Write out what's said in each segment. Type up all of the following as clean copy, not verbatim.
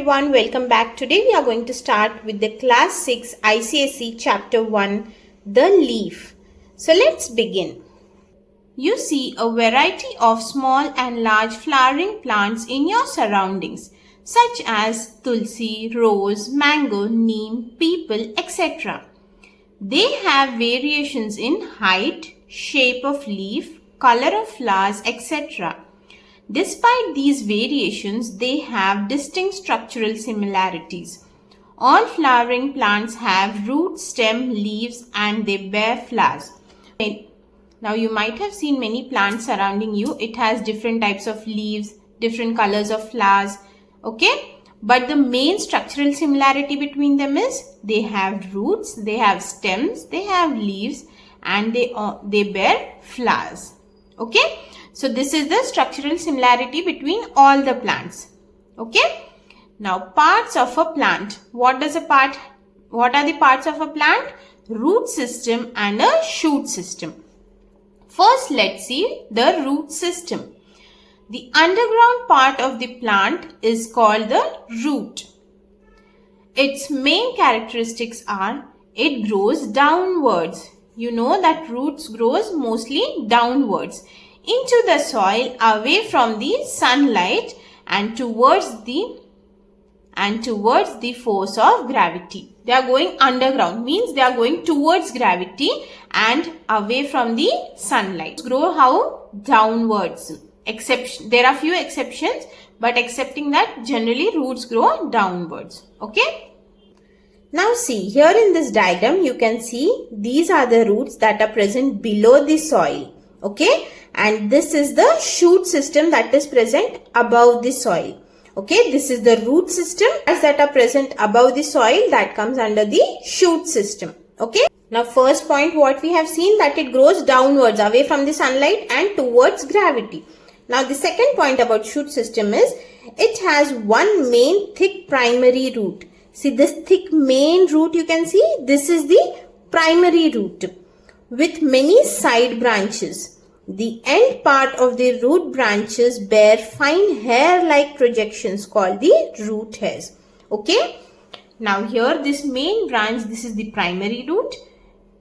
everyone, welcome back. Today we are going to start with the class 6 ICSE chapter 1, the leaf. So let's begin. You see a variety of small and large flowering plants in your surroundings such as tulsi, rose, mango, neem, peepal, etc. They have variations in height, shape of leaf, color of flowers, etc. Despite these variations, they have distinct structural similarities. All flowering plants have root, stem, leaves, and they bear flowers. Now you might have seen many plants surrounding you. It has different types of leaves, different colors of flowers. Okay? But the main structural similarity between them is they have roots, they have stems, they have leaves, and they bear flowers. Okay? So this is the structural similarity between all the plants. Okay? Now parts of a plant. What are the parts of a plant? Root system and a shoot system. First, let's see the root system. The underground part of the plant is called the root. Its main characteristics are it grows downwards. You know that roots grows mostly downwards into the soil, away from the sunlight and towards the force of gravity. They are going underground, means they are going towards gravity and away from the sunlight. Grow how? Downwards. There are few exceptions, but excepting that, generally roots grow downwards. Okay? Now see, here in this diagram you can see these are the roots that are present below the soil. Okay? And this is the shoot system that is present above the soil. Okay, this is the root system that are present above the soil that comes under the shoot system. Okay. Now first point what we have seen that it grows downwards away from the sunlight and towards gravity. Now the second point about shoot system is it has one main thick primary root. See this thick main root you can see, this is the primary root with many side branches. The end part of the root branches bear fine hair-like projections called the root hairs. Okay. Now here this main branch, this is the primary root.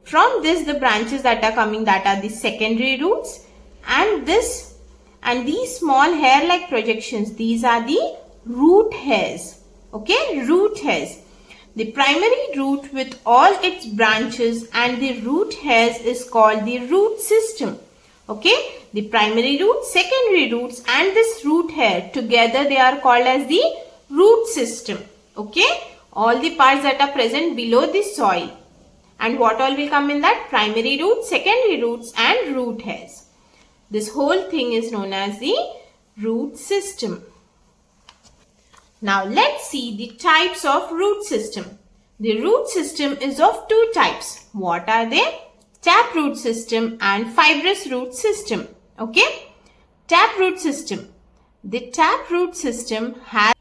From this the branches that are coming, that are the secondary roots. And these small hair-like projections, these are the root hairs. Okay. Root hairs. The primary root with all its branches and the root hairs is called the root system. Okay, the primary root, secondary roots and this root hair together they are called as the root system. Okay, all the parts that are present below the soil. And what all will come in that? Primary roots, secondary roots and root hairs. This whole thing is known as the root system. Now let's see the types of root system. The root system is of two types. What are they? Taproot system and fibrous root system. Okay. Taproot system. The taproot system has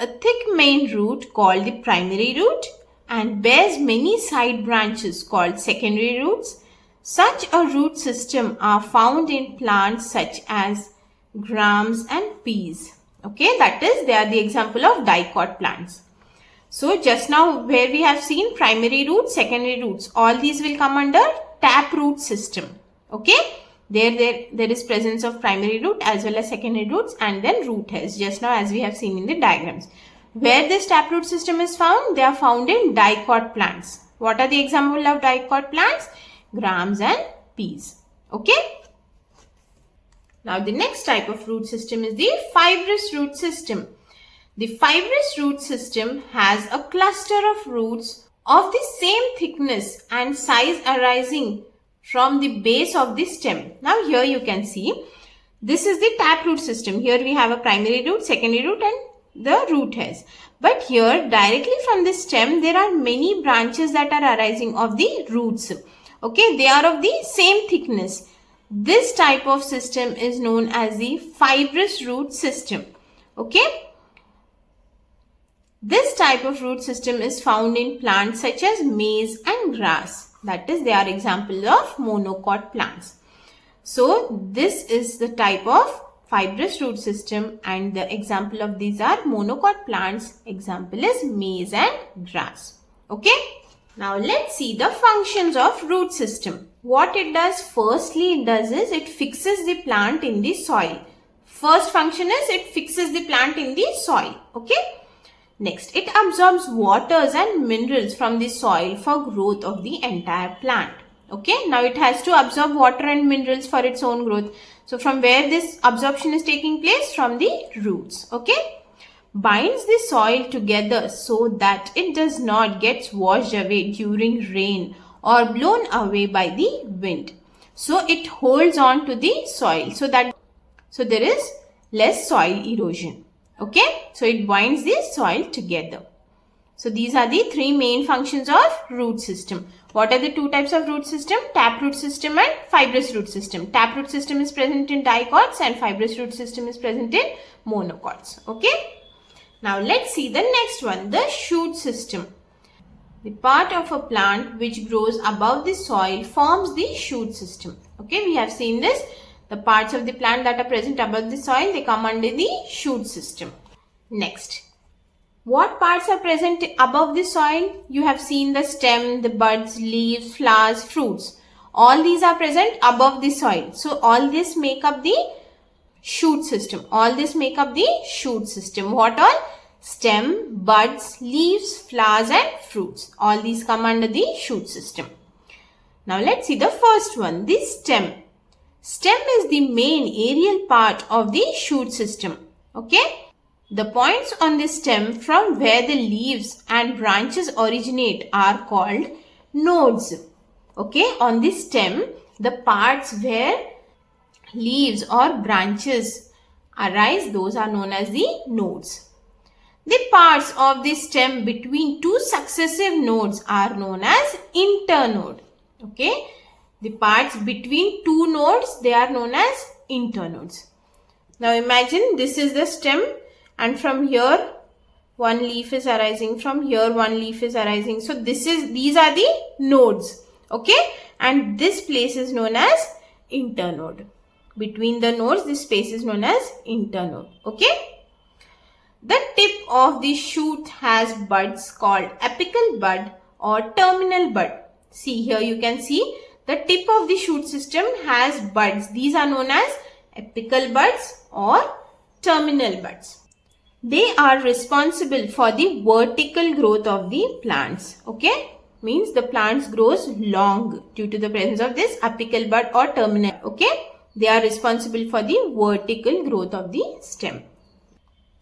a thick main root called the primary root and bears many side branches called secondary roots. Such a root system are found in plants such as grams and peas. Okay, that is, they are the example of dicot plants. So just now where we have seen primary roots, secondary roots, all these will come under taproot system. Okay, there is presence of primary root as well as secondary roots and then root hairs, just now as we have seen in the diagrams. Where this taproot system is found? They are found in dicot plants. What are the example of dicot plants? Grams and peas. Okay. Now the next type of root system is the fibrous root system. The fibrous root system has a cluster of roots of the same thickness and size arising from the base of the stem. Now here you can see this is the taproot system. Here we have a primary root, secondary root and the root hairs. But here directly from the stem there are many branches that are arising of the roots. Okay, they are of the same thickness. This type of system is known as the fibrous root system. Okay. This type of root system is found in plants such as maize and grass. That is, they are examples of monocot plants. So, this is the type of fibrous root system, and the example of these are monocot plants. Example is maize and grass. Okay. Now let's see the functions of root system. What it does, firstly it does is it fixes the plant in the soil. First function is it fixes the plant in the soil. Okay. Next, it absorbs waters and minerals from the soil for growth of the entire plant. Okay, now it has to absorb water and minerals for its own growth. So from where this absorption is taking place? From the roots. Okay, binds the soil together so that it does not get washed away during rain or blown away by the wind. So it holds on to the soil so there is less soil erosion. Okay, so it binds the soil together. So these are the three main functions of root system. What are the two types of root system? Taproot system and fibrous root system. Taproot system is present in dicots and fibrous root system is present in monocots. Okay. Now let's see the next one, the shoot system. The part of a plant which grows above the soil forms the shoot system. Okay, we have seen this. The parts of the plant that are present above the soil, they come under the shoot system. Next, what parts are present above the soil? You have seen the stem, the buds, leaves, flowers, fruits. All these are present above the soil. So all this make up the shoot system. All this make up the shoot system. What all? Stem, buds, leaves, flowers and fruits. All these come under the shoot system. Now let's see the first one, the stem. Stem is the main aerial part of the shoot system. Okay. The points on the stem from where the leaves and branches originate are called nodes. Okay. On the stem, the parts where leaves or branches arise, those are known as the nodes. The parts of the stem between two successive nodes are known as internode. Okay. The parts between two nodes, they are known as internodes. Now imagine this is the stem and from here one leaf is arising, from here one leaf is arising. So these are the nodes. Okay. And this place is known as internode. Between the nodes, this space is known as internode. Okay. The tip of the shoot has buds called apical bud or terminal bud. See here you can see the tip of the shoot system has buds. These are known as apical buds or terminal buds. They are responsible for the vertical growth of the plants. Okay, means the plants grows long due to the presence of this apical bud or terminal. Okay, they are responsible for the vertical growth of the stem.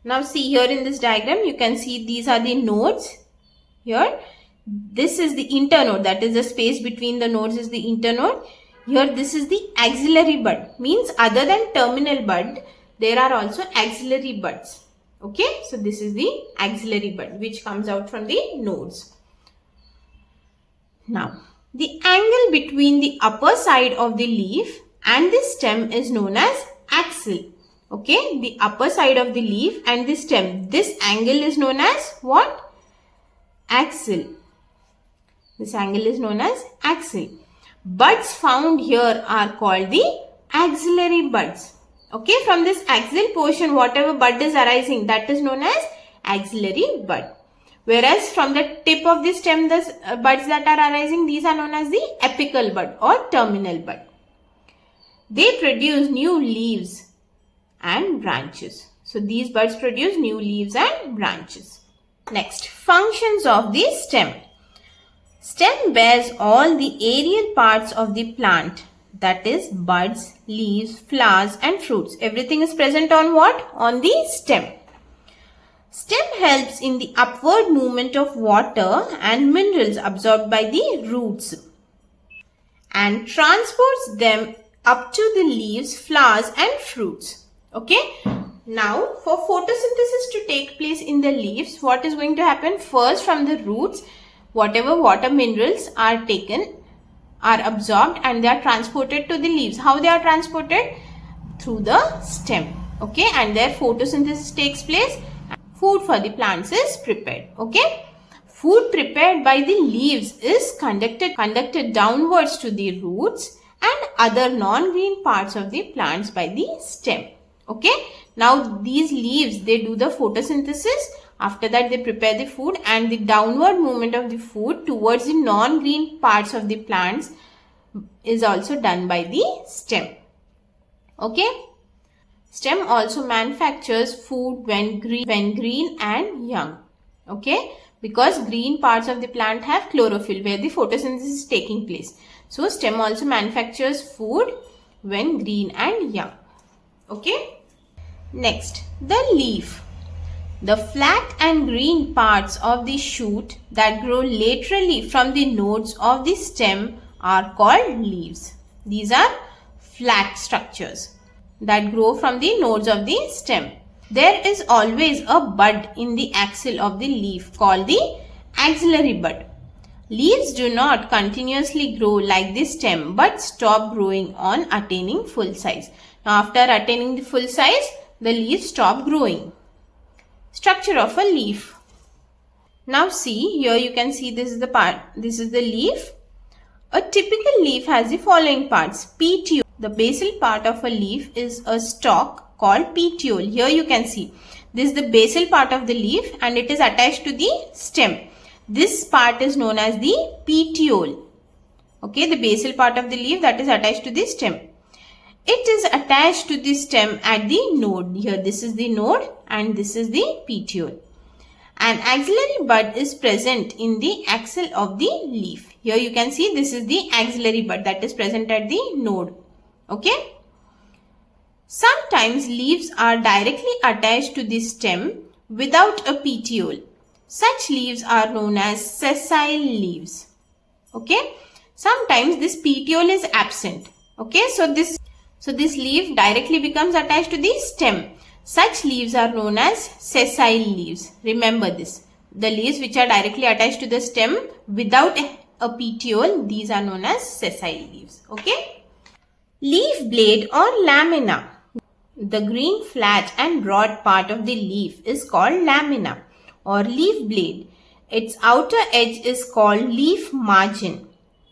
Now see here in this diagram you can see these are the nodes. Here this is the internode, that is the space between the nodes is the internode. Here this is the axillary bud, means other than terminal bud there are also axillary buds. Okay, so this is the axillary bud which comes out from the nodes. Now the angle between the upper side of the leaf and the stem is known as axil. Okay, the upper side of the leaf and the stem, this angle is known as what? Axil. This angle is known as axil. Buds found here are called the axillary buds. Okay, from this axial portion, whatever bud is arising, that is known as axillary bud. Whereas from the tip of the stem, the buds that are arising, these are known as the apical bud or terminal bud. They produce new leaves and branches. So these buds produce new leaves and branches. Next, functions of the stem. Stem bears all the aerial parts of the plant, that is buds, leaves, flowers and fruits. Everything is present on what? On the stem. Stem helps in the upward movement of water and minerals absorbed by the roots and transports them up to the leaves, flowers and fruits. Okay. Now for photosynthesis to take place in the leaves, what is going to happen? First, from the roots, whatever water minerals are taken, are absorbed and they are transported to the leaves. How they are transported? Through the stem. Okay, and their photosynthesis takes place. Food for the plants is prepared. Okay, food prepared by the leaves is conducted downwards to the roots and other non-green parts of the plants by the stem. Okay. Now these leaves, they do the photosynthesis. After that they prepare the food, and the downward movement of the food towards the non-green parts of the plants is also done by the stem. Okay. Stem also manufactures food when green and young. Okay. Because green parts of the plant have chlorophyll where the photosynthesis is taking place. So stem also manufactures food when green and young. Okay. Next, the leaf. The flat and green parts of the shoot that grow laterally from the nodes of the stem are called leaves. These are flat structures that grow from the nodes of the stem. There is always a bud in the axil of the leaf called the axillary bud. Leaves do not continuously grow like the stem but stop growing on attaining full size. Now after attaining the full size, the leaves stop growing. Structure of a leaf. Now see, here you can see this is the leaf. A typical leaf has the following parts. Petiole. The basal part of a leaf is a stalk called petiole. Here you can see this is the basal part of the leaf and it is attached to the stem. This part is known as the petiole. Okay, the basal part of the leaf that is attached to the stem. It is attached to the stem at the node. Here this is the node and this is the petiole. An axillary bud is present in the axil of the leaf. Here you can see this is the axillary bud that is present at the node. Okay. Sometimes leaves are directly attached to the stem without a petiole. Such leaves are known as sessile leaves. Okay. Sometimes this petiole is absent. Okay. So this leaf directly becomes attached to the stem. Such leaves are known as sessile leaves. Remember this. The leaves which are directly attached to the stem without a petiole, these are known as sessile leaves. Okay. Leaf blade or lamina. The green flat and broad part of the leaf is called lamina or leaf blade. Its outer edge is called leaf margin.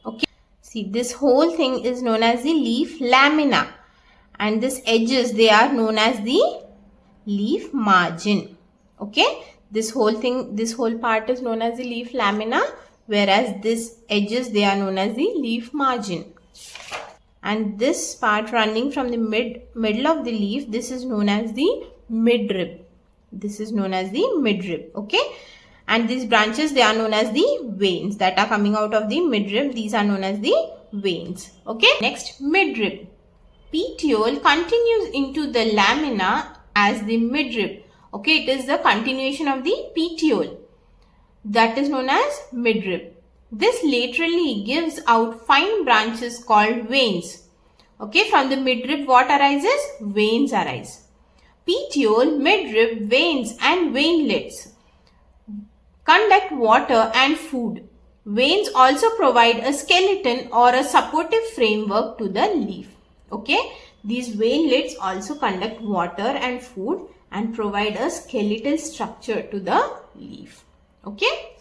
Okay. See, this whole thing is known as the leaf lamina and this edges, they are known as the leaf margin. Okay. This whole part is known as the leaf lamina, whereas this edges, they are known as the leaf margin. And this part running from the middle of the leaf, this is known as the midrib. This is known as the midrib. Okay. And these branches, they are known as the veins that are coming out of the midrib. These are known as the veins. Okay. Next, midrib. Petiole continues into the lamina as the midrib. Okay. It is the continuation of the petiole. That is known as midrib. This laterally gives out fine branches called veins. Okay, from the midrib what arises? Veins arise. Petiole, midrib, veins and veinlets conduct water and food. Veins also provide a skeleton or a supportive framework to the leaf. Okay, these veinlets also conduct water and food and provide a skeletal structure to the leaf. Okay.